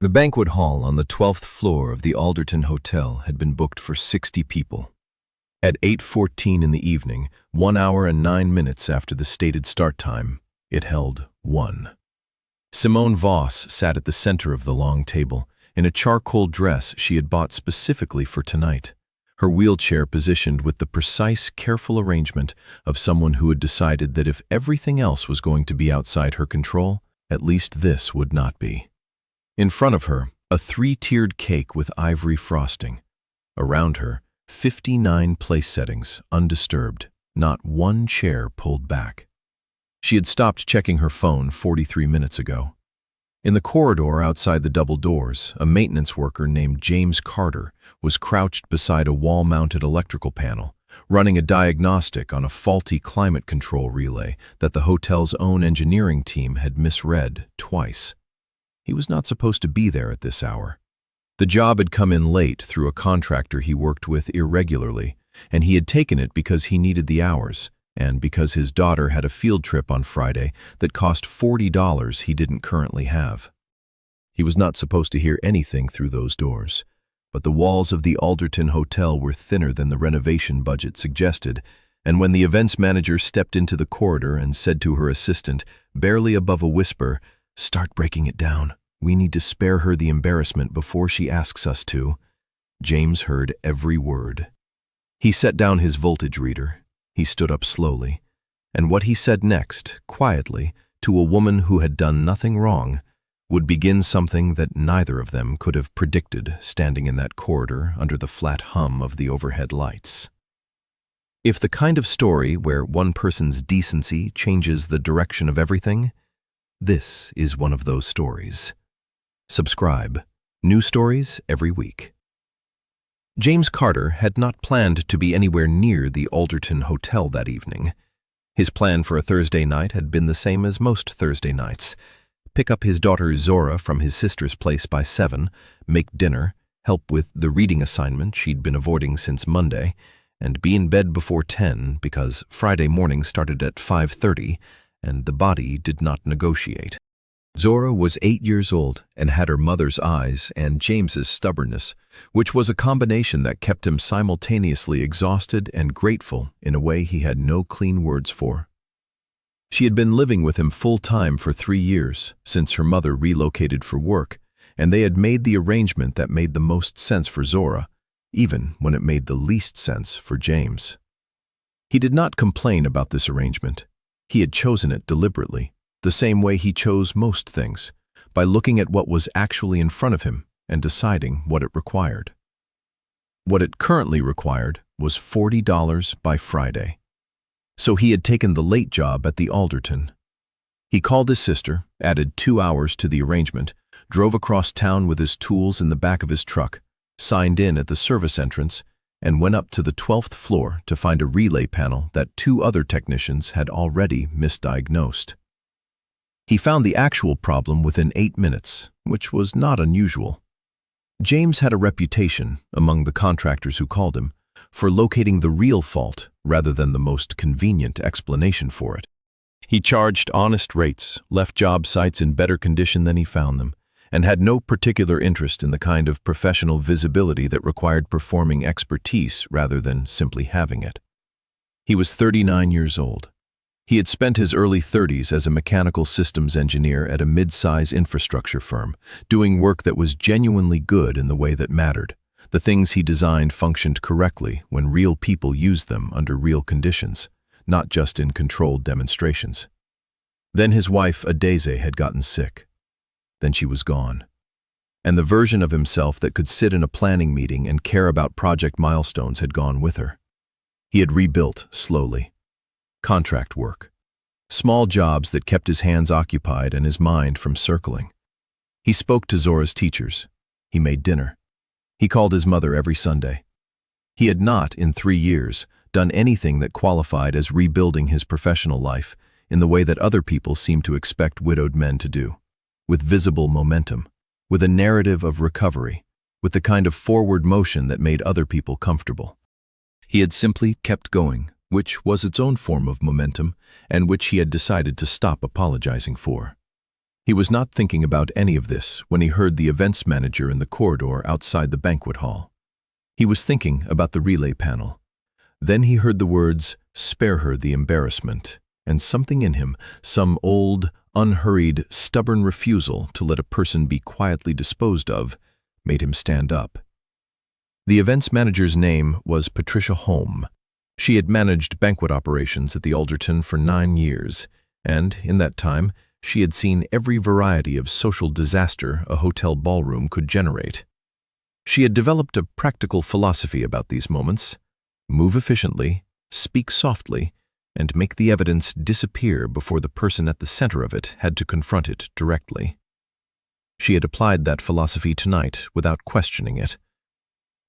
The banquet hall on the 12th floor of the Alderton Hotel had been booked for 60 people. At 8:14 in the evening, 1 hour and 9 minutes after the stated start time, it held 1. Simone Voss sat at the center of the long table, in a charcoal dress she had bought specifically for tonight, her wheelchair positioned with the precise, careful arrangement of someone who had decided that if everything else was going to be outside her control, at least this would not be. In front of her, a 3-tiered cake with ivory frosting. Around her, 59 place settings, undisturbed, not one chair pulled back. She had stopped checking her phone 43 minutes ago. In the corridor outside the double doors, a maintenance worker named James Carter was crouched beside a wall-mounted electrical panel, running a diagnostic on a faulty climate control relay that the hotel's own engineering team had misread twice. He was not supposed to be there at this hour. The job had come in late through a contractor he worked with irregularly, and he had taken it because he needed the hours, and because his daughter had a field trip on Friday that cost $40 he didn't currently have. He was not supposed to hear anything through those doors, but the walls of the Alderton Hotel were thinner than the renovation budget suggested, and when the events manager stepped into the corridor and said to her assistant, barely above a whisper, "Start breaking it down. We need to spare her the embarrassment before she asks us to," James heard every word. He set down his voltage reader. He stood up slowly, and what he said next, quietly, to a woman who had done nothing wrong, would begin something that neither of them could have predicted standing in that corridor under the flat hum of the overhead lights. If the kind of story where one person's decency changes the direction of everything, this is one of those stories. Subscribe. New stories every week. James Carter had not planned to be anywhere near the Alderton Hotel that evening. His plan for a Thursday night had been the same as most Thursday nights. Pick up his daughter Zora from his sister's place by 7, make dinner, help with the reading assignment she'd been avoiding since Monday, and be in bed before 10 because Friday morning started at 5:30, and the body did not negotiate. Zora was 8 years old and had her mother's eyes and James's stubbornness, which was a combination that kept him simultaneously exhausted and grateful in a way he had no clean words for. She had been living with him full-time for 3 years, since her mother relocated for work, and they had made the arrangement that made the most sense for Zora, even when it made the least sense for James. He did not complain about this arrangement. He had chosen it deliberately, the same way he chose most things, by looking at what was actually in front of him and deciding what it required. What it currently required was $40 by Friday. So he had taken the late job at the Alderton. He called his sister, added 2 hours to the arrangement, drove across town with his tools in the back of his truck, signed in at the service entrance, and went up to the 12th floor to find a relay panel that 2 other technicians had already misdiagnosed. He found the actual problem within 8 minutes, which was not unusual. James had a reputation, among the contractors who called him, for locating the real fault rather than the most convenient explanation for it. He charged honest rates, left job sites in better condition than he found them, and had no particular interest in the kind of professional visibility that required performing expertise rather than simply having it. He was 39 years old. He had spent his early 30s as a mechanical systems engineer at a mid-size infrastructure firm, doing work that was genuinely good in the way that mattered. The things he designed functioned correctly when real people used them under real conditions, not just in controlled demonstrations. Then his wife, Adeze, had gotten sick. Then she was gone. And the version of himself that could sit in a planning meeting and care about project milestones had gone with her. He had rebuilt slowly. Contract work. Small jobs that kept his hands occupied and his mind from circling. He spoke to Zora's teachers. He made dinner. He called his mother every Sunday. He had not, in 3 years, done anything that qualified as rebuilding his professional life in the way that other people seemed to expect widowed men to do, with visible momentum, with a narrative of recovery, with the kind of forward motion that made other people comfortable. He had simply kept going, which was its own form of momentum, and which he had decided to stop apologizing for. He was not thinking about any of this when he heard the events manager in the corridor outside the banquet hall. He was thinking about the relay panel. Then he heard the words, "Spare her the embarrassment," and something in him, some old, unhurried, stubborn refusal to let a person be quietly disposed of, made him stand up. The events manager's name was Patricia Holm. She had managed banquet operations at the Alderton for 9 years, and, in that time, she had seen every variety of social disaster a hotel ballroom could generate. She had developed a practical philosophy about these moments: move efficiently, speak softly, and make the evidence disappear before the person at the center of it had to confront it directly. She had applied that philosophy tonight without questioning it.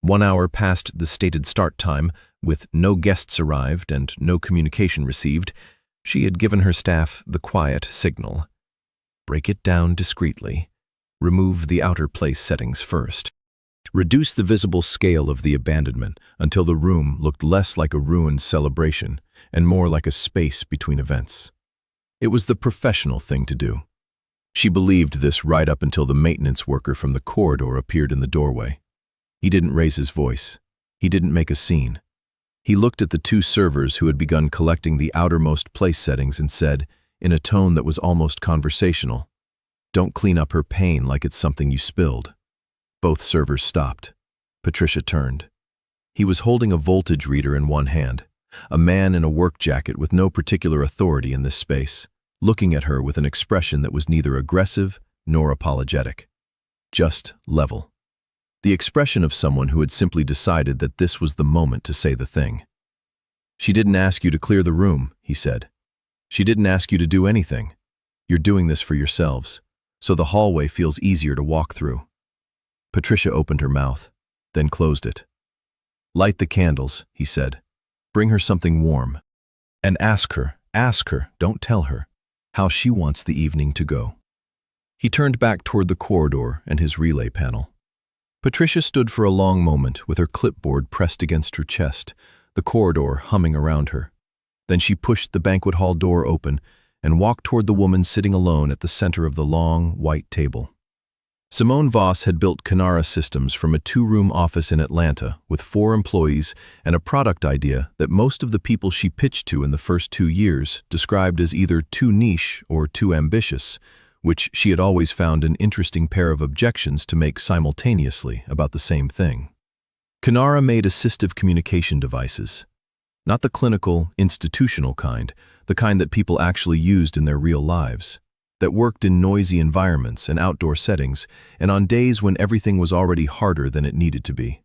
1 hour past the stated start time, with no guests arrived and no communication received, she had given her staff the quiet signal. Break it down discreetly. Remove the outer place settings first. Reduce the visible scale of the abandonment until the room looked less like a ruined celebration and more like a space between events. It was the professional thing to do. She believed this right up until the maintenance worker from the corridor appeared in the doorway. He didn't raise his voice. He didn't make a scene. He looked at the 2 servers who had begun collecting the outermost place settings and said, in a tone that was almost conversational, "Don't clean up her pain like it's something you spilled." Both servers stopped. Patricia turned. He was holding a voltage reader in one hand, a man in a work jacket with no particular authority in this space, looking at her with an expression that was neither aggressive nor apologetic, just level. The expression of someone who had simply decided that this was the moment to say the thing. "She didn't ask you to clear the room," he said. "She didn't ask you to do anything. You're doing this for yourselves, so the hallway feels easier to walk through." Patricia opened her mouth, then closed it. "Light the candles," he said. "Bring her something warm. And ask her, don't tell her, how she wants the evening to go." He turned back toward the corridor and his relay panel. Patricia stood for a long moment with her clipboard pressed against her chest, the corridor humming around her. Then she pushed the banquet hall door open and walked toward the woman sitting alone at the center of the long, white table. Simone Voss had built Canara Systems from a 2-room office in Atlanta with 4 employees and a product idea that most of the people she pitched to in the first 2 years described as either too niche or too ambitious, which she had always found an interesting pair of objections to make simultaneously about the same thing. Canara made assistive communication devices. Not the clinical, institutional kind, the kind that people actually used in their real lives, that worked in noisy environments and outdoor settings, and on days when everything was already harder than it needed to be.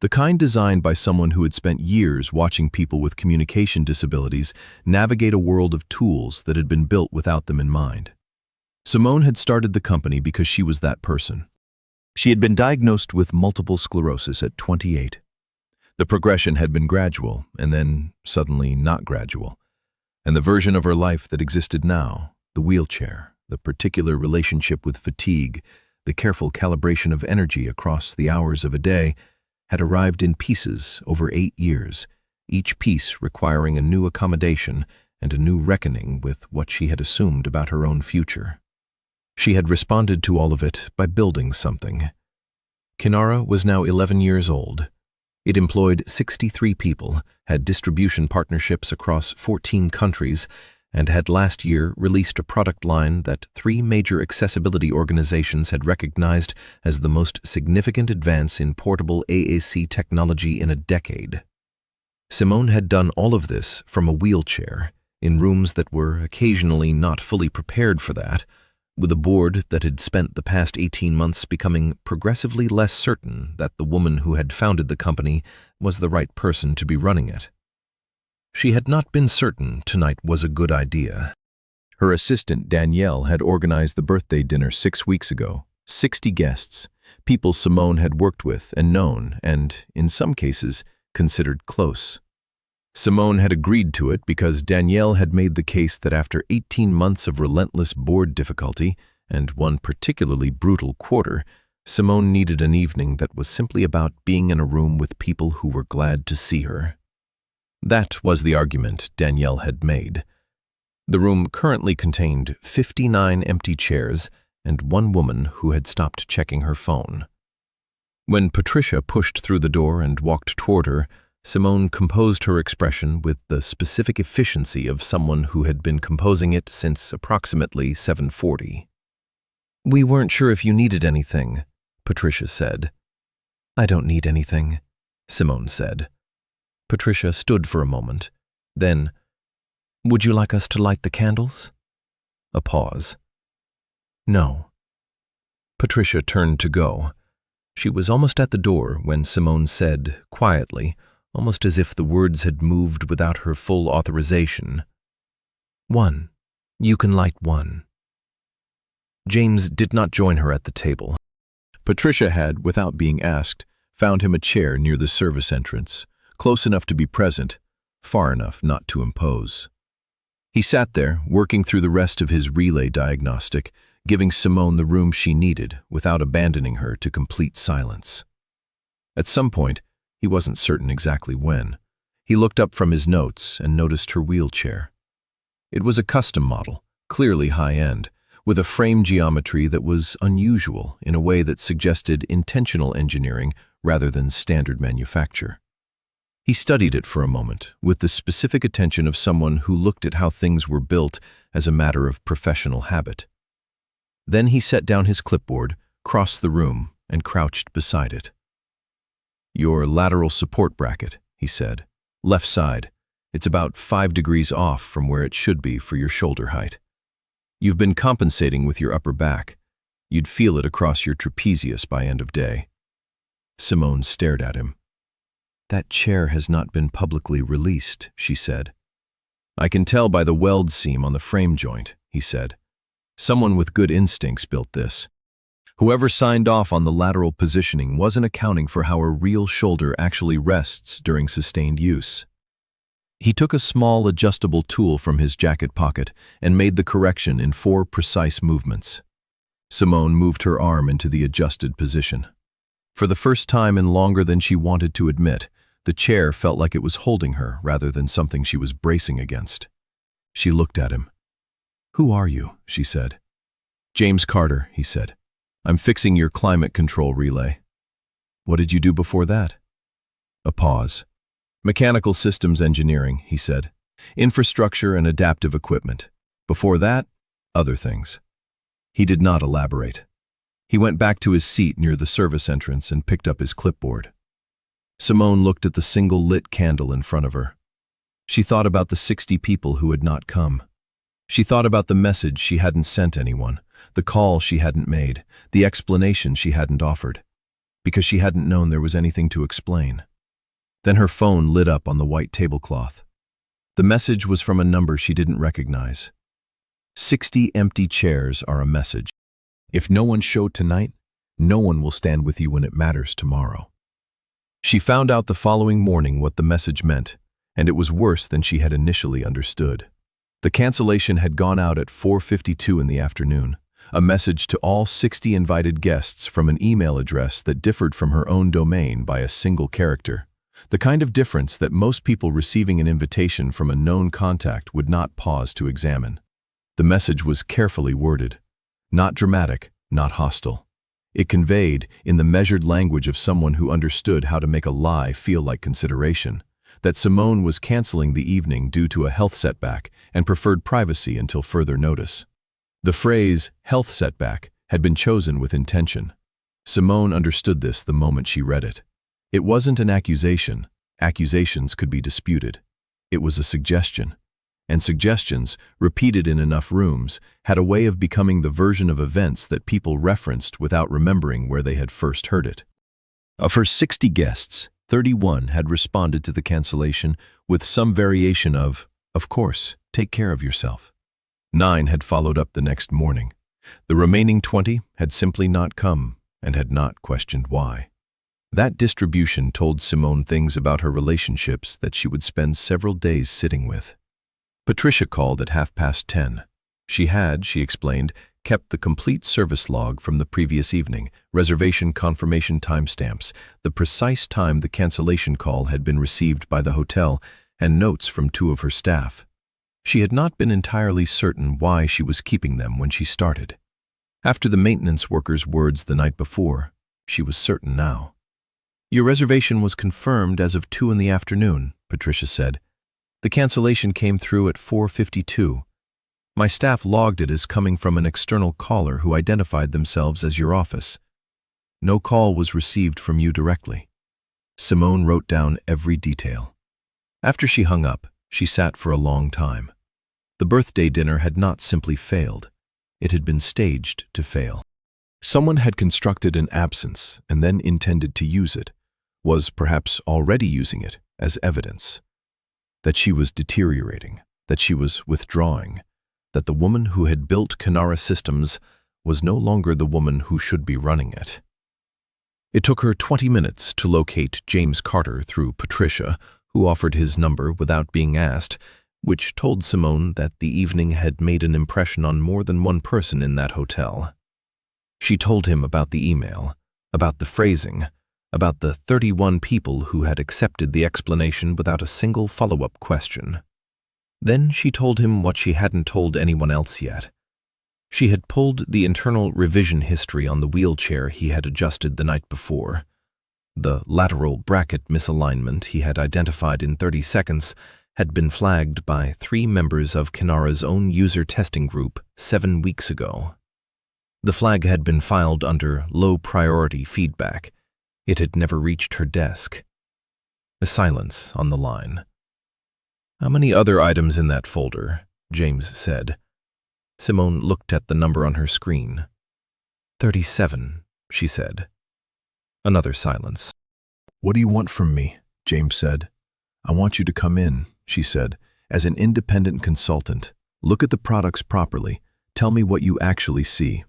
The kind designed by someone who had spent years watching people with communication disabilities navigate a world of tools that had been built without them in mind. Simone had started the company because she was that person. She had been diagnosed with multiple sclerosis at 28. The progression had been gradual, and then suddenly not gradual. And the version of her life that existed now, the wheelchair, the particular relationship with fatigue, the careful calibration of energy across the hours of a day, had arrived in pieces over 8 years, each piece requiring a new accommodation and a new reckoning with what she had assumed about her own future. She had responded to all of it by building something. Canara was now 11 years old. It employed 63 people, had distribution partnerships across 14 countries, and had last year released a product line that 3 major accessibility organizations had recognized as the most significant advance in portable AAC technology in a decade. Simone had done all of this from a wheelchair, in rooms that were occasionally not fully prepared for that, with a board that had spent the past 18 months becoming progressively less certain that the woman who had founded the company was the right person to be running it. She had not been certain tonight was a good idea. Her assistant Danielle had organized the birthday dinner 6 weeks ago, 60 guests, people Simone had worked with and known and, in some cases, considered close. Simone had agreed to it because Danielle had made the case that after 18 months of relentless board difficulty and one particularly brutal quarter, Simone needed an evening that was simply about being in a room with people who were glad to see her. That was the argument Danielle had made. The room currently contained 59 empty chairs and one woman who had stopped checking her phone. When Patricia pushed through the door and walked toward her, Simone composed her expression with the specific efficiency of someone who had been composing it since approximately 7:40. "We weren't sure if you needed anything," Patricia said. "I don't need anything," Simone said. Patricia stood for a moment. Then, "Would you like us to light the candles?" A pause. "No." Patricia turned to go. She was almost at the door when Simone said, quietly, almost as if the words had moved without her full authorization, "One. You can light one." James did not join her at the table. Patricia had, without being asked, found him a chair near the service entrance, close enough to be present, far enough not to impose. He sat there, working through the rest of his relay diagnostic, giving Simone the room she needed without abandoning her to complete silence. At some point, he wasn't certain exactly when, he looked up from his notes and noticed her wheelchair. It was a custom model, clearly high-end, with a frame geometry that was unusual in a way that suggested intentional engineering rather than standard manufacture. He studied it for a moment, with the specific attention of someone who looked at how things were built as a matter of professional habit. Then he set down his clipboard, crossed the room, and crouched beside it. "Your lateral support bracket," he said. "Left side. It's about 5 degrees off from where it should be for your shoulder height. You've been compensating with your upper back. You'd feel it across your trapezius by end of day." Simone stared at him. "That chair has not been publicly released," she said. "I can tell by the weld seam on the frame joint," he said. "Someone with good instincts built this. Whoever signed off on the lateral positioning wasn't accounting for how a real shoulder actually rests during sustained use." He took a small adjustable tool from his jacket pocket and made the correction in 4 precise movements. Simone moved her arm into the adjusted position. For the first time in longer than she wanted to admit, the chair felt like it was holding her rather than something she was bracing against. She looked at him. "Who are you?" she said. "James Carter," he said. "I'm fixing your climate control relay." "What did you do before that?" A pause. "Mechanical systems engineering," he said. "Infrastructure and adaptive equipment. Before that, other things." He did not elaborate. He went back to his seat near the service entrance and picked up his clipboard. Simone looked at the single lit candle in front of her. She thought about the 60 people who had not come. She thought about the message she hadn't sent anyone, the call she hadn't made, the explanation she hadn't offered, because she hadn't known there was anything to explain. Then her phone lit up on the white tablecloth. The message was from a number she didn't recognize. 60 empty chairs are a message. If no one showed tonight, no one will stand with you when it matters tomorrow. She found out the following morning what the message meant, and it was worse than she had initially understood. The cancellation had gone out at 4:52 in the afternoon, a message to all 60 invited guests from an email address that differed from her own domain by a single character, the kind of difference that most people receiving an invitation from a known contact would not pause to examine. The message was carefully worded, not dramatic, not hostile. It conveyed, in the measured language of someone who understood how to make a lie feel like consideration, that Simone was canceling the evening due to a health setback and preferred privacy until further notice. The phrase, health setback, had been chosen with intention. Simone understood this the moment she read it. It wasn't an accusation. Accusations could be disputed. It was a suggestion. And suggestions, repeated in enough rooms, had a way of becoming the version of events that people referenced without remembering where they had first heard it. Of her 60 guests, 31 had responded to the cancellation with some variation of course, take care of yourself. 9 had followed up the next morning. The remaining 20 had simply not come and had not questioned why. That distribution told Simone things about her relationships that she would spend several days sitting with. Patricia called at 10:30. She had, she explained, kept the complete service log from the previous evening, reservation confirmation timestamps, the precise time the cancellation call had been received by the hotel, and notes from 2 of her staff. She had not been entirely certain why she was keeping them when she started. After the maintenance worker's words the night before, she was certain now. "Your reservation was confirmed as of 2 in the afternoon," Patricia said. "The cancellation came through at 4:52. My staff logged it as coming from an external caller who identified themselves as your office. No call was received from you directly." Simone wrote down every detail. After she hung up, she sat for a long time. The birthday dinner had not simply failed. It had been staged to fail. Someone had constructed an absence and then intended to use it, was perhaps already using it as evidence. That she was deteriorating, that she was withdrawing, that the woman who had built Kinara Systems was no longer the woman who should be running it. It took her 20 minutes to locate James Carter through Patricia, who offered his number without being asked, which told Simone that the evening had made an impression on more than one person in that hotel. She told him about the email, about the phrasing, about the 31 people who had accepted the explanation without a single follow-up question. Then she told him what she hadn't told anyone else yet. She had pulled the internal revision history on the wheelchair he had adjusted the night before. The lateral bracket misalignment he had identified in 30 seconds had been flagged by 3 members of Kinara's own user testing group 7 weeks ago. The flag had been filed under low-priority feedback. It had never reached her desk. A silence on the line. "How many other items in that folder?" James said. Simone looked at the number on her screen. 37, she said. Another silence. "What do you want from me?" James said. "I want you to come in," she said, "as an independent consultant. Look at the products properly. Tell me what you actually see."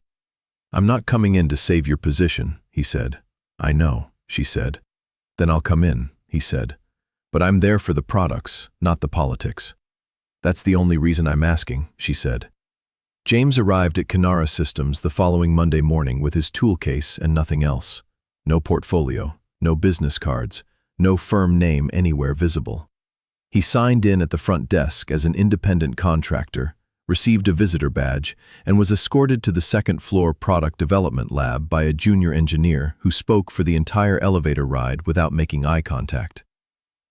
"I'm not coming in to save your position," he said. "I know," she said. "Then I'll come in," he said. "But I'm there for the products, not the politics." "That's the only reason I'm asking," she said. James arrived at Kinara Systems the following Monday morning with his tool case and nothing else. No portfolio, no business cards, no firm name anywhere visible. He signed in at the front desk as an independent contractor, received a visitor badge, and was escorted to the second-floor product development lab by a junior engineer who spoke for the entire elevator ride without making eye contact.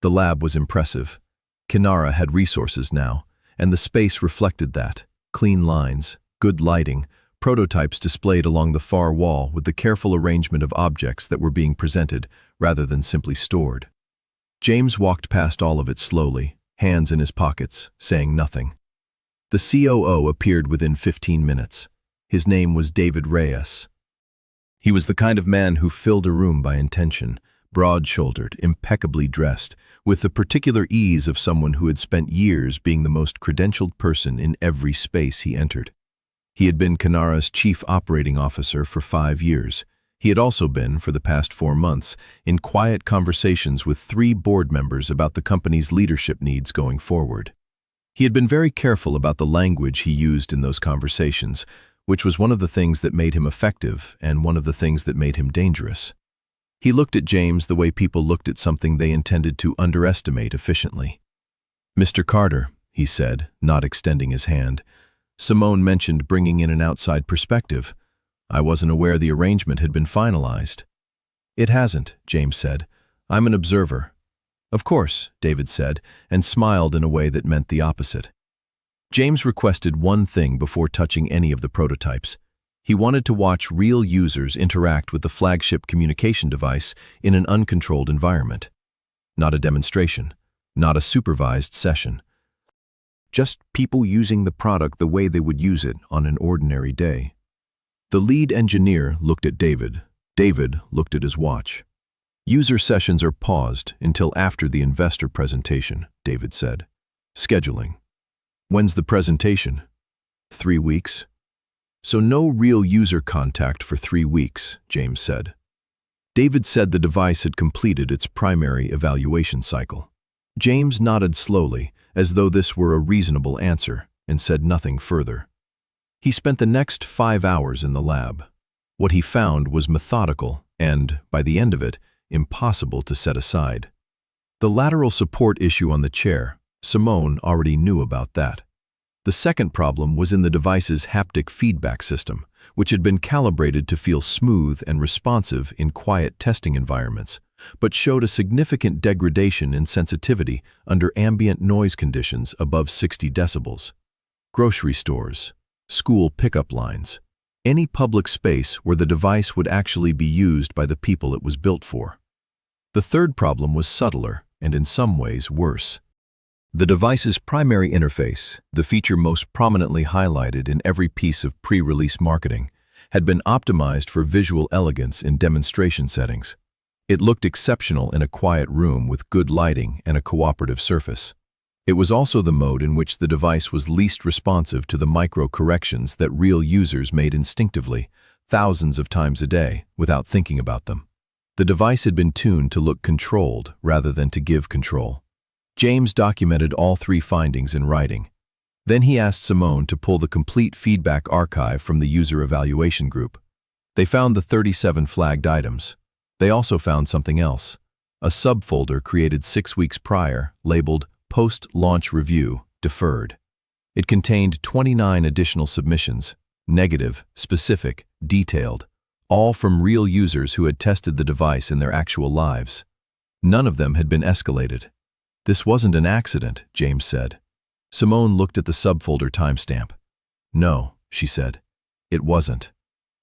The lab was impressive. Kinara had resources now, and the space reflected that. Clean lines, good lighting, prototypes displayed along the far wall with the careful arrangement of objects that were being presented rather than simply stored. James walked past all of it slowly, hands in his pockets, saying nothing. The COO appeared within 15 minutes. His name was David Reyes. He was the kind of man who filled a room by intention, broad-shouldered, impeccably dressed, with the particular ease of someone who had spent years being the most credentialed person in every space he entered. He had been Kinara's chief operating officer for 5 years. He had also been, for the past 4 months, in quiet conversations with 3 board members about the company's leadership needs going forward. He had been very careful about the language he used in those conversations, which was one of the things that made him effective and one of the things that made him dangerous. He looked at James the way people looked at something they intended to underestimate efficiently. "Mr. Carter," he said, not extending his hand. "Simone mentioned bringing in an outside perspective. I wasn't aware the arrangement had been finalized." "It hasn't," James said. "I'm an observer." "Of course," David said, and smiled in a way that meant the opposite. James requested one thing before touching any of the prototypes. He wanted to watch real users interact with the flagship communication device in an uncontrolled environment. Not a demonstration, not a supervised session. Just people using the product the way they would use it on an ordinary day. The lead engineer looked at David. David looked at his watch. "User sessions are paused until after the investor presentation," David said. "Scheduling. When's the presentation?" 3 weeks. "So no real user contact for 3 weeks, James said. David said the device had completed its primary evaluation cycle. James nodded slowly, as though this were a reasonable answer, and said nothing further. He spent the next 5 hours in the lab. What he found was methodical and, by the end of it, impossible to set aside. The lateral support issue on the chair, Simone already knew about that. The second problem was in the device's haptic feedback system, which had been calibrated to feel smooth and responsive in quiet testing environments, but showed a significant degradation in sensitivity under ambient noise conditions above 60 decibels. Grocery stores, school pickup lines, any public space where the device would actually be used by the people it was built for. The third problem was subtler and in some ways worse. The device's primary interface, the feature most prominently highlighted in every piece of pre-release marketing, had been optimized for visual elegance in demonstration settings. It looked exceptional in a quiet room with good lighting and a cooperative surface. It was also the mode in which the device was least responsive to the micro-corrections that real users made instinctively, thousands of times a day, without thinking about them. The device had been tuned to look controlled rather than to give control. James documented all three findings in writing. Then he asked Simone to pull the complete feedback archive from the user evaluation group. They found the 37 flagged items. They also found something else, a subfolder created 6 weeks prior, labeled Post-Launch Review, Deferred. It contained 29 additional submissions, negative, specific, detailed, all from real users who had tested the device in their actual lives. None of them had been escalated. This wasn't an accident, James said. Simone looked at the subfolder timestamp. No, she said. It wasn't.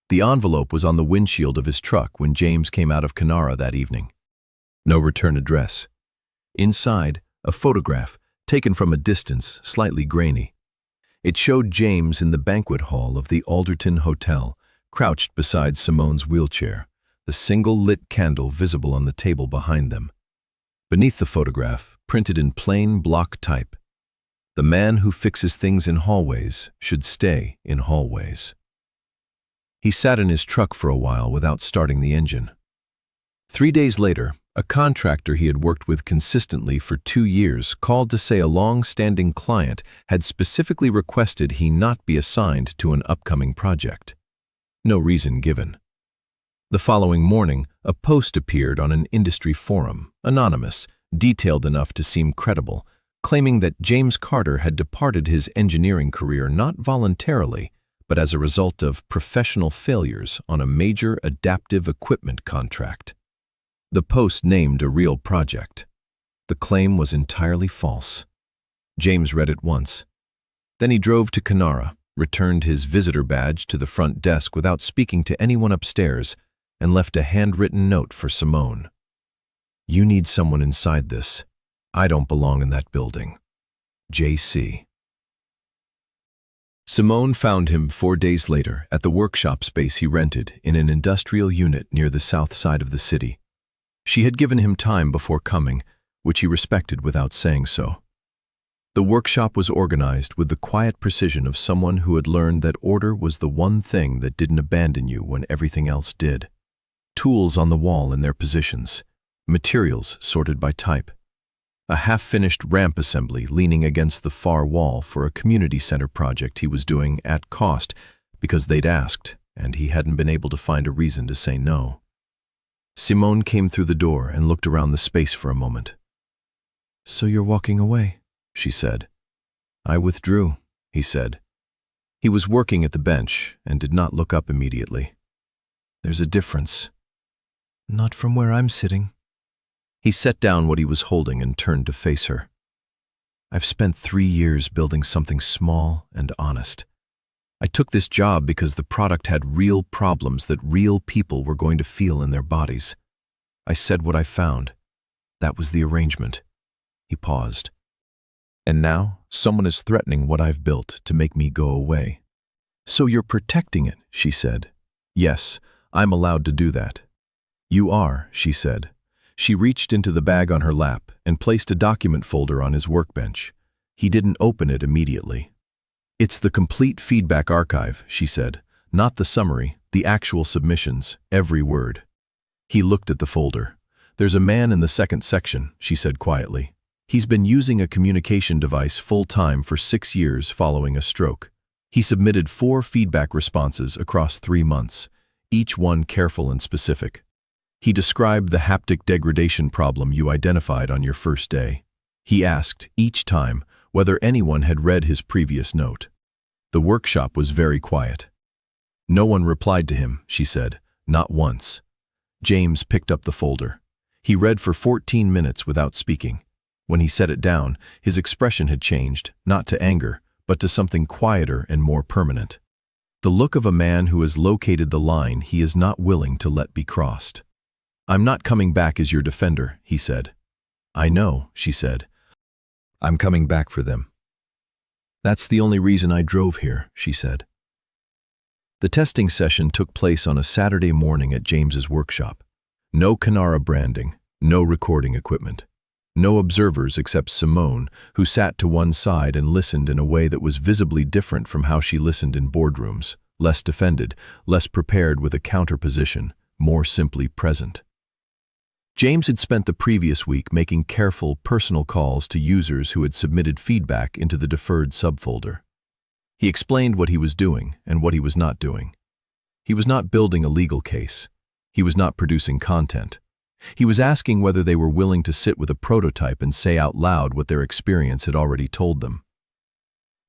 The envelope was on the windshield of his truck when James came out of Kenara that evening. No return address. Inside, a photograph, taken from a distance, slightly grainy. It showed James in the banquet hall of the Alderton Hotel, crouched beside Simone's wheelchair, the single lit candle visible on the table behind them. Beneath the photograph, printed in plain block type, "The man who fixes things in hallways should stay in hallways." He sat in his truck for a while without starting the engine. 3 days later, a contractor he had worked with consistently for 2 years called to say a long-standing client had specifically requested he not be assigned to an upcoming project. No reason given. The following morning, a post appeared on an industry forum, anonymous, detailed enough to seem credible, claiming that James Carter had departed his engineering career not voluntarily, but as a result of professional failures on a major adaptive equipment contract. The post named a real project. The claim was entirely false. James read it once. Then he drove to Kenara, returned his visitor badge to the front desk without speaking to anyone upstairs, and left a handwritten note for Simone. "You need someone inside this. I don't belong in that building. J.C." Simone found him 4 days later at the workshop space he rented in an industrial unit near the south side of the city. She had given him time before coming, which he respected without saying so. The workshop was organized with the quiet precision of someone who had learned that order was the one thing that didn't abandon you when everything else did. Tools on the wall in their positions, materials sorted by type. A half-finished ramp assembly leaning against the far wall for a community center project he was doing at cost because they'd asked, and he hadn't been able to find a reason to say no. Simone came through the door and looked around the space for a moment. "So you're walking away," she said. "I withdrew," he said. He was working at the bench and did not look up immediately. "There's a difference." "Not from where I'm sitting." He set down what he was holding and turned to face her. "I've spent 3 years building something small and honest. I took this job because the product had real problems that real people were going to feel in their bodies. I said what I found. That was the arrangement." He paused. "And now someone is threatening what I've built to make me go away." "So you're protecting it," she said. "Yes, I'm allowed to do that." "You are," she said. She reached into the bag on her lap and placed a document folder on his workbench. He didn't open it immediately. "It's the complete feedback archive," she said. "Not the summary, the actual submissions, every word." He looked at the folder. "There's a man in the second section," she said quietly. "He's been using a communication device full-time for 6 years following a stroke. He submitted 4 feedback responses across 3 months, each one careful and specific. He described the haptic degradation problem you identified on your first day. He asked, each time, whether anyone had read his previous note. The workshop was very quiet. No one replied to him, she said, not once. James picked up the folder. He read for 14 minutes without speaking. When he set it down, his expression had changed, not to anger, but to something quieter and more permanent. The look of a man who has located the line he is not willing to let be crossed. "I'm not coming back as your defender," he said. "I know," she said. "I'm coming back for them." "That's the only reason I drove here," she said. The testing session took place on a Saturday morning at James's workshop. No Canara branding, no recording equipment. No observers except Simone, who sat to one side and listened in a way that was visibly different from how she listened in boardrooms, less defended, less prepared with a counterposition, more simply present. James had spent the previous week making careful, personal calls to users who had submitted feedback into the deferred subfolder. He explained what he was doing and what he was not doing. He was not building a legal case. He was not producing content. He was asking whether they were willing to sit with a prototype and say out loud what their experience had already told them.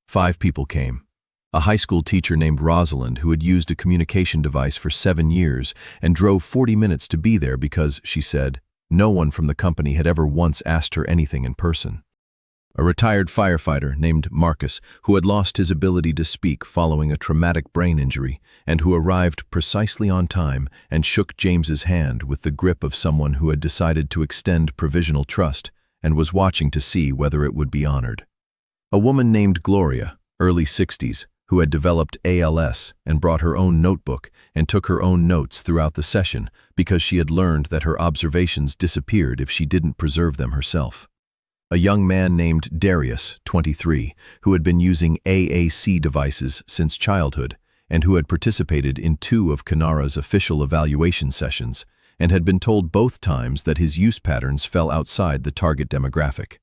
5 people came. A high school teacher named Rosalind, who had used a communication device for 7 years and drove 40 minutes to be there because, she said, no one from the company had ever once asked her anything in person. A retired firefighter named Marcus, who had lost his ability to speak following a traumatic brain injury and who arrived precisely on time and shook James's hand with the grip of someone who had decided to extend provisional trust and was watching to see whether it would be honored. A woman named Gloria, early 60s, who had developed ALS and brought her own notebook and took her own notes throughout the session because she had learned that her observations disappeared if she didn't preserve them herself. A young man named Darius, 23, who had been using AAC devices since childhood and who had participated in 2 of Canara's official evaluation sessions and had been told both times that his use patterns fell outside the target demographic.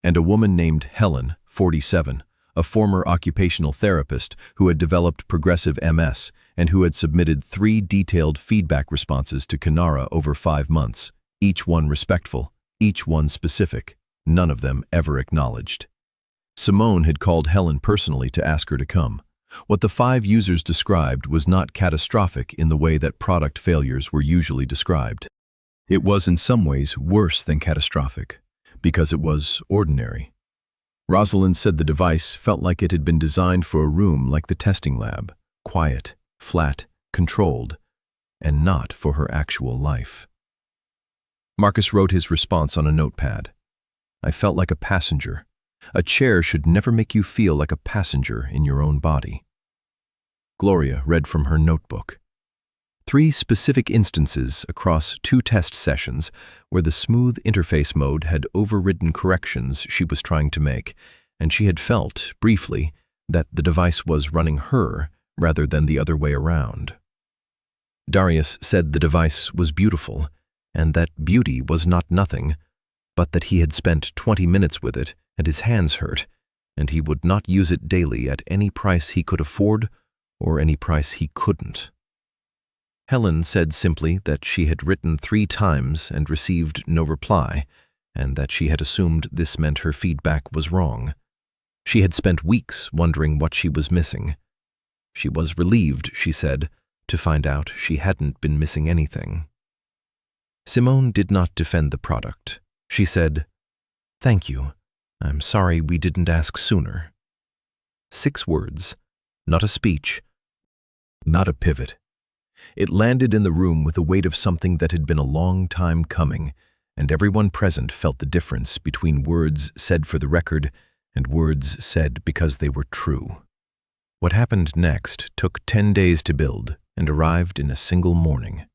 And a woman named Helen, 47, a former occupational therapist who had developed progressive MS and who had submitted 3 detailed feedback responses to Canara over 5 months, each one respectful, each one specific. None of them ever acknowledged. Simone had called Helen personally to ask her to come. What the 5 users described was not catastrophic in the way that product failures were usually described. It was in some ways worse than catastrophic, because it was ordinary. Rosalind said the device felt like it had been designed for a room like the testing lab, quiet, flat, controlled, and not for her actual life. Marcus wrote his response on a notepad. "I felt like a passenger. A chair should never make you feel like a passenger in your own body." Gloria read from her notebook. 3 specific instances across 2 test sessions where the smooth interface mode had overridden corrections she was trying to make, and she had felt, briefly, that the device was running her rather than the other way around. Darius said the device was beautiful, and that beauty was not nothing, but that he had spent 20 minutes with it and his hands hurt, and he would not use it daily at any price he could afford or any price he couldn't. Helen said simply that she had written 3 times and received no reply, and that she had assumed this meant her feedback was wrong. She had spent weeks wondering what she was missing. She was relieved, she said, to find out she hadn't been missing anything. Simone did not defend the product. She said, "Thank you. I'm sorry we didn't ask sooner." 6 words, not a speech, not a pivot. It landed in the room with the weight of something that had been a long time coming, and everyone present felt the difference between words said for the record and words said because they were true. What happened next took 10 days to build and arrived in a single morning.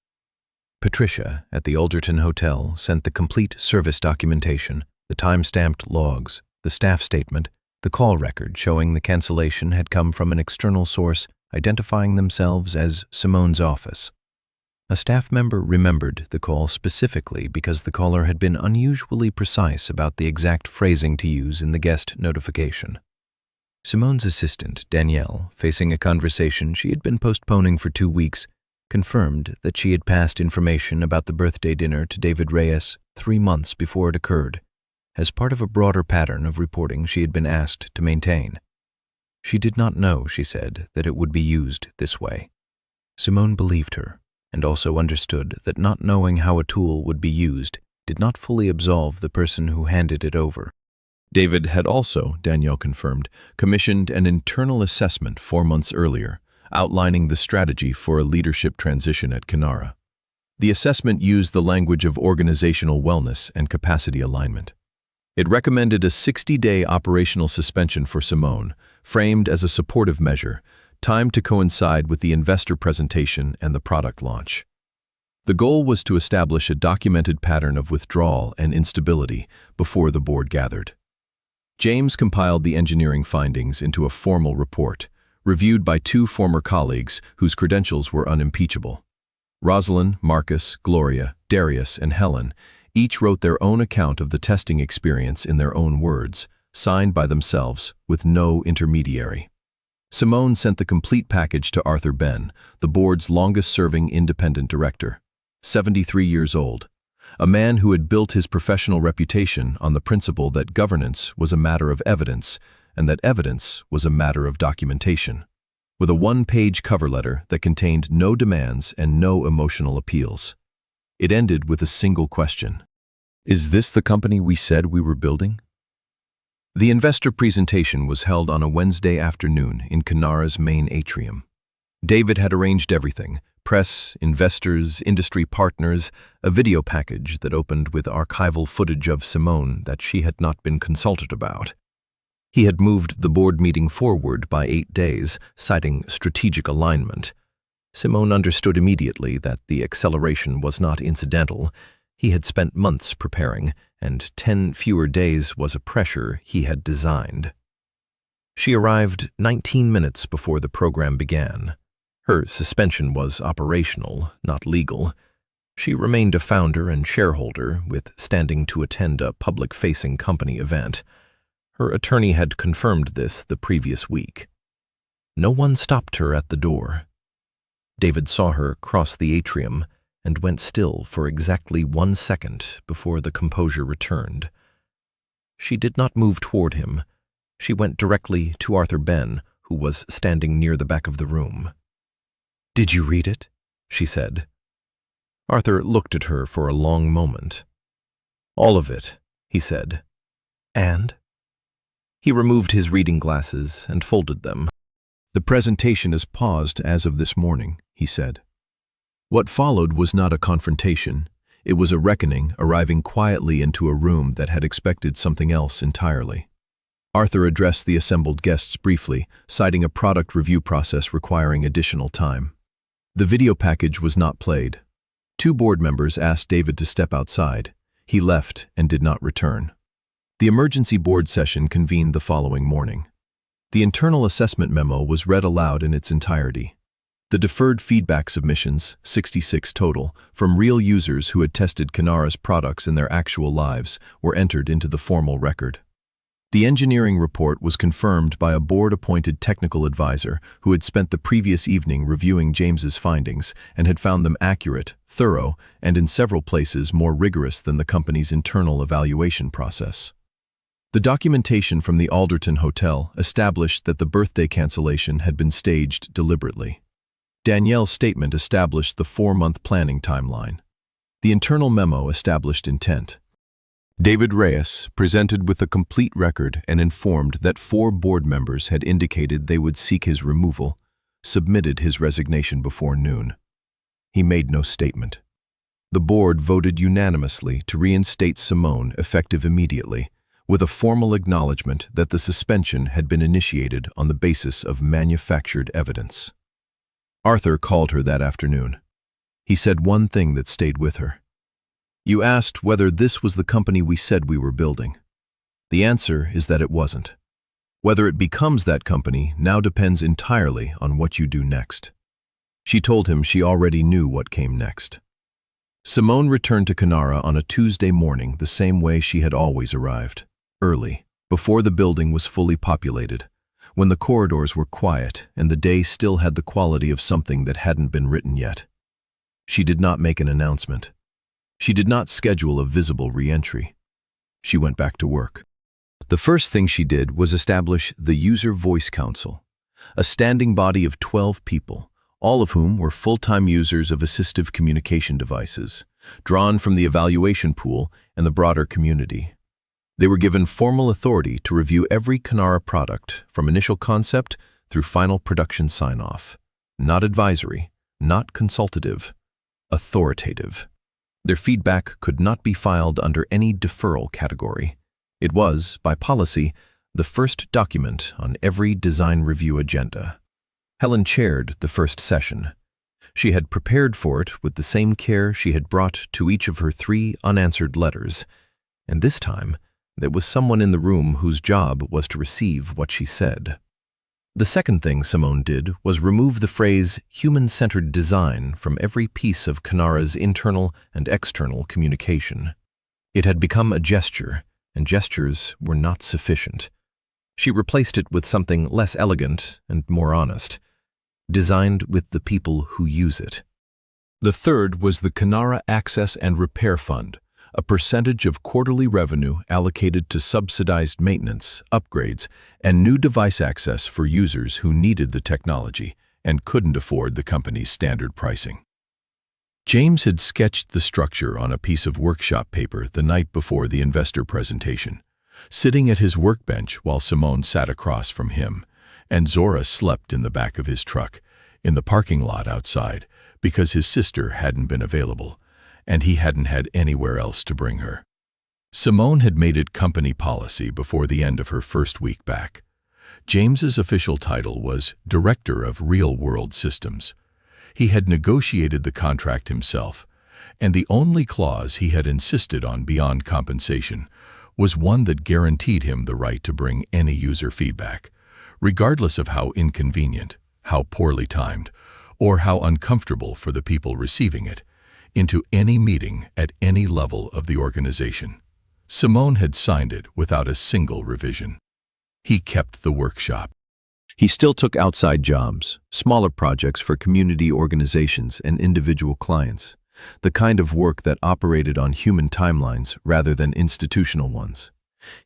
Patricia, at the Alderton Hotel, sent the complete service documentation, the time-stamped logs, the staff statement, the call record showing the cancellation had come from an external source identifying themselves as Simone's office. A staff member remembered the call specifically because the caller had been unusually precise about the exact phrasing to use in the guest notification. Simone's assistant, Danielle, facing a conversation she had been postponing for 2 weeks, confirmed that she had passed information about the birthday dinner to David Reyes 3 months before it occurred, as part of a broader pattern of reporting she had been asked to maintain. She did not know, she said, that it would be used this way. Simone believed her, and also understood that not knowing how a tool would be used did not fully absolve the person who handed it over. David had also, Danielle confirmed, commissioned an internal assessment 4 months earlier, outlining the strategy for a leadership transition at Kinara. The assessment used the language of organizational wellness and capacity alignment. It recommended a 60-day operational suspension for Simone, framed as a supportive measure, timed to coincide with the investor presentation and the product launch. The goal was to establish a documented pattern of withdrawal and instability before the board gathered. James compiled the engineering findings into a formal report, reviewed by 2 former colleagues whose credentials were unimpeachable. Rosalind, Marcus, Gloria, Darius, and Helen each wrote their own account of the testing experience in their own words, signed by themselves, with no intermediary. Simone sent the complete package to Arthur Ben, the board's longest-serving independent director, 73 years old, a man who had built his professional reputation on the principle that governance was a matter of evidence and that evidence was a matter of documentation, with a 1-page cover letter that contained no demands and no emotional appeals. It ended with a single question. Is this the company we said we were building? The investor presentation was held on a Wednesday afternoon in Kinara's main atrium. David had arranged everything: press, investors, industry partners, a video package that opened with archival footage of Simone that she had not been consulted about. He had moved the board meeting forward by 8 days, citing strategic alignment. Simone understood immediately that the acceleration was not incidental. He had spent months preparing, and 10 fewer days was a pressure he had designed. She arrived 19 minutes before the program began. Her suspension was operational, not legal. She remained a founder and shareholder, with standing to attend a public-facing company event. Her attorney had confirmed this the previous week. No one stopped her at the door. David saw her cross the atrium and went still for exactly 1 second before the composure returned. She did not move toward him. She went directly to Arthur Ben, who was standing near the back of the room. "Did you read it?" she said. Arthur looked at her for a long moment. "All of it," he said. "And?" He removed his reading glasses and folded them. "The presentation is paused as of this morning," he said. What followed was not a confrontation. It was a reckoning, arriving quietly into a room that had expected something else entirely. Arthur addressed the assembled guests briefly, citing a product review process requiring additional time. The video package was not played. 2 board members asked David to step outside. He left and did not return. The emergency board session convened the following morning. The internal assessment memo was read aloud in its entirety. The deferred feedback submissions, 66 total, from real users who had tested Kinara's products in their actual lives, were entered into the formal record. The engineering report was confirmed by a board-appointed technical advisor who had spent the previous evening reviewing James's findings and had found them accurate, thorough, and in several places more rigorous than the company's internal evaluation process. The documentation from the Alderton Hotel established that the birthday cancellation had been staged deliberately. Danielle's statement established the 4-month planning timeline. The internal memo established intent. David Reyes presented with a complete record and informed that 4 board members had indicated they would seek his removal, submitted his resignation before noon. He made no statement. The board voted unanimously to reinstate Simone effective immediately, with a formal acknowledgement that the suspension had been initiated on the basis of manufactured evidence. Arthur called her that afternoon. He said one thing that stayed with her. "You asked whether this was the company we said we were building. The answer is that it wasn't. Whether it becomes that company now depends entirely on what you do next." She told him she already knew what came next. Simone returned to Kinara on a Tuesday morning the same way she had always arrived, early, before the building was fully populated, when the corridors were quiet and the day still had the quality of something that hadn't been written yet. She did not make an announcement. She did not schedule a visible re-entry. She went back to work. The first thing she did was establish the User Voice Council, a standing body of 12 people, all of whom were full-time users of assistive communication devices, drawn from the evaluation pool and the broader community. They were given formal authority to review every Kanara product from initial concept through final production sign-off. Not advisory, not consultative, authoritative. Their feedback could not be filed under any deferral category. It was, by policy, the first document on every design review agenda. Helen chaired the first session. She had prepared for it with the same care she had brought to each of her 3 unanswered letters, and this time there was someone in the room whose job was to receive what she said. The second thing Simone did was remove the phrase human-centered design from every piece of Kanara's internal and external communication. It had become a gesture, and gestures were not sufficient. She replaced it with something less elegant and more honest, designed with the people who use it. The third was the Kanara Access and Repair Fund, a percentage of quarterly revenue allocated to subsidized maintenance, upgrades, and new device access for users who needed the technology and couldn't afford the company's standard pricing. James had sketched the structure on a piece of workshop paper the night before the investor presentation, sitting at his workbench while Simone sat across from him, and Zora slept in the back of his truck, in the parking lot outside, because his sister hadn't been available, and he hadn't had anywhere else to bring her. Simone had made it company policy before the end of her first week back. James's official title was Director of Real-World Systems. He had negotiated the contract himself, and the only clause he had insisted on beyond compensation was one that guaranteed him the right to bring any user feedback, regardless of how inconvenient, how poorly timed, or how uncomfortable for the people receiving it, into any meeting at any level of the organization. Simone had signed it without a single revision. He kept the workshop. He still took outside jobs, smaller projects for community organizations and individual clients, the kind of work that operated on human timelines rather than institutional ones.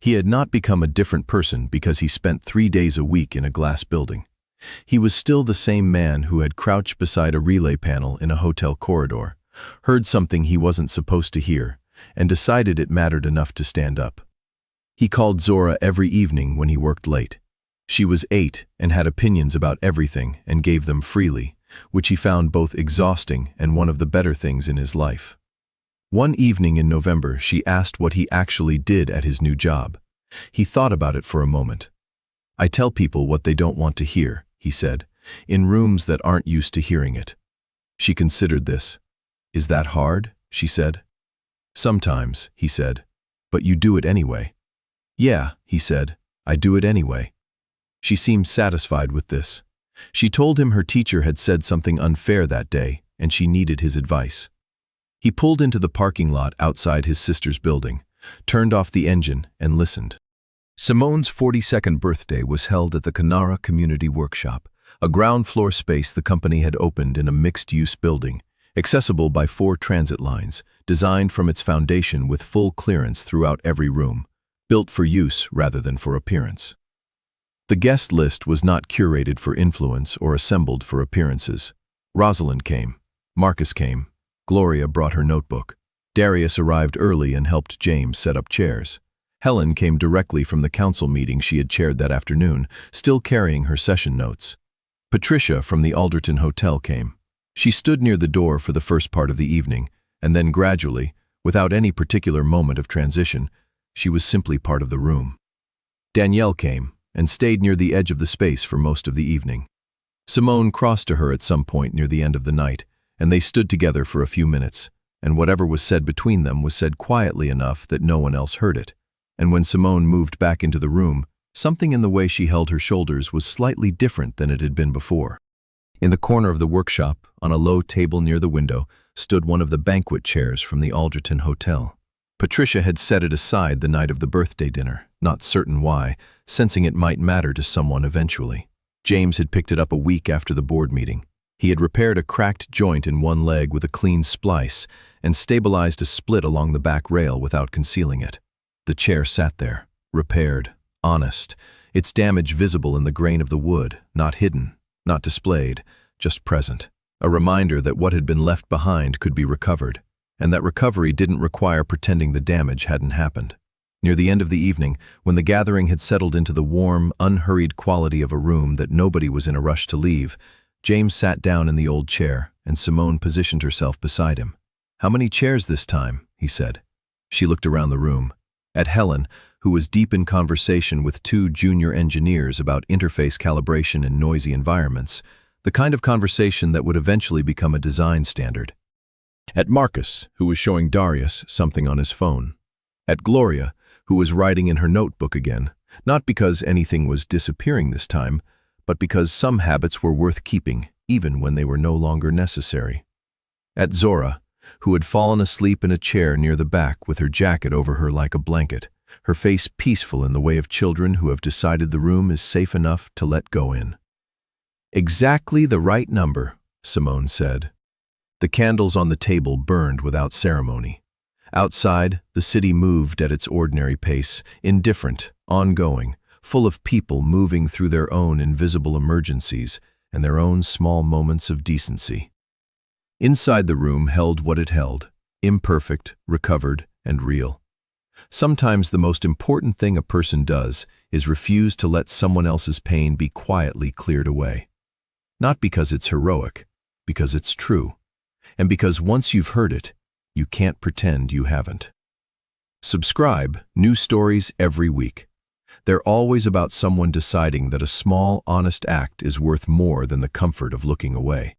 He had not become a different person because he spent 3 days a week in a glass building. He was still the same man who had crouched beside a relay panel in a hotel corridor, heard something he wasn't supposed to hear, and decided it mattered enough to stand up. He called Zora every evening when he worked late. She was 8 and had opinions about everything and gave them freely, which he found both exhausting and one of the better things in his life. One evening in November, she asked what he actually did at his new job. He thought about it for a moment. "I tell people what they don't want to hear," he said, "in rooms that aren't used to hearing it." She considered this. "Is that hard?" she said. "Sometimes," he said, "but you do it anyway." "Yeah," he said, "I do it anyway." She seemed satisfied with this. She told him her teacher had said something unfair that day, and she needed his advice. He pulled into the parking lot outside his sister's building, turned off the engine, and listened. Simone's 42nd birthday was held at the Kanara Community Workshop, a ground-floor space the company had opened in a mixed-use building, accessible by 4 transit lines, designed from its foundation with full clearance throughout every room, built for use rather than for appearance. The guest list was not curated for influence or assembled for appearances. Rosalind came. Marcus came. Gloria brought her notebook. Darius arrived early and helped James set up chairs. Helen came directly from the council meeting she had chaired that afternoon, still carrying her session notes. Patricia from the Alderton Hotel came. She stood near the door for the first part of the evening, and then gradually, without any particular moment of transition, she was simply part of the room. Danielle came and stayed near the edge of the space for most of the evening. Simone crossed to her at some point near the end of the night, and they stood together for a few minutes, and whatever was said between them was said quietly enough that no one else heard it. And when Simone moved back into the room, something in the way she held her shoulders was slightly different than it had been before. In the corner of the workshop, on a low table near the window, stood one of the banquet chairs from the Alderton Hotel. Patricia had set it aside the night of the birthday dinner, not certain why, sensing it might matter to someone eventually. James had picked it up a week after the board meeting. He had repaired a cracked joint in one leg with a clean splice and stabilized a split along the back rail without concealing it. The chair sat there, repaired, honest, its damage visible in the grain of the wood, not hidden, not displayed, just present. A reminder that what had been left behind could be recovered, and that recovery didn't require pretending the damage hadn't happened. Near the end of the evening, when the gathering had settled into the warm, unhurried quality of a room that nobody was in a rush to leave, James sat down in the old chair, and Simone positioned herself beside him. "How many chairs this time?" he said. She looked around the room. At Helen, who was deep in conversation with two junior engineers about interface calibration in noisy environments, the kind of conversation that would eventually become a design standard. At Marcus, who was showing Darius something on his phone. At Gloria, who was writing in her notebook again, not because anything was disappearing this time, but because some habits were worth keeping, even when they were no longer necessary. At Zora, who had fallen asleep in a chair near the back with her jacket over her like a blanket, her face peaceful in the way of children who have decided the room is safe enough to let go in. "Exactly the right number," Simone said. The candles on the table burned without ceremony. Outside, the city moved at its ordinary pace, indifferent, ongoing, full of people moving through their own invisible emergencies and their own small moments of decency. Inside the room held what it held, imperfect, recovered, and real. Sometimes the most important thing a person does is refuse to let someone else's pain be quietly cleared away. Not because it's heroic, because it's true, and because once you've heard it, you can't pretend you haven't. Subscribe, new stories every week. They're always about someone deciding that a small, honest act is worth more than the comfort of looking away.